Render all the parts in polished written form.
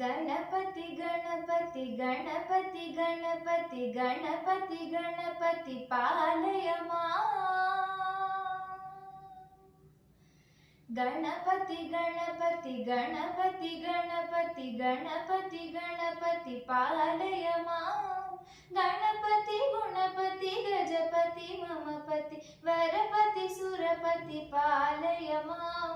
गणपति गणपति गणपति गणपति गणपति गणपति पालय मां। गणपति गणपति गणपति गणपति गणपति गणपति पालय मां। गणपति गुणपति गजपति ममपति वरपति सुरपति पालय मां।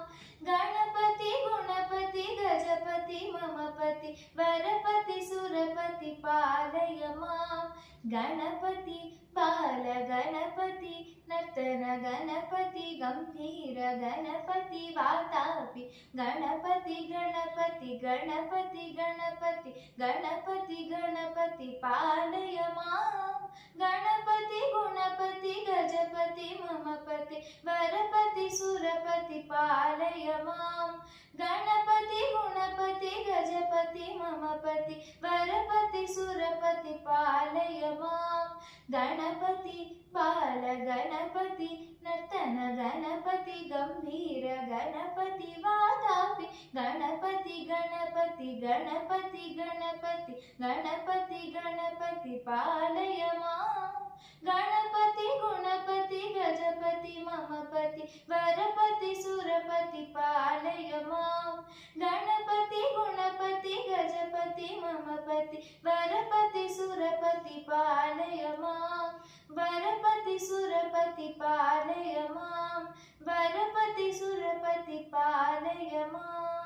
गणपति गुणपति गजपति ममपति वरपति सुरपति पालय मां। गणपति बाल गणपति नर्तन गणपति गंभीर गणपति वातापि गणपति गणपति गणपति गणपति गणपति गणपति पालय मां। गणपति गुणपति गजपति ममपति वरपति सुरपति पालय मां। गणपति गुणपति गजपति ममपति वरपति सुरपति पालय मां। गणपति बाल गणपति नर्तन गणपति गंभीर गणपति वातापि गणपति गणपति गणपति गणपति गणपति गणपति पालय मां। गणपति गुणपति गजपति ममपति वरपति सुरपति पालय मां। गणपति गुणपति गजपति ममपति वरपति सुरपति पालय मां। वरपति सुरपति पालय मां। वरपति सुरपति पालय मां।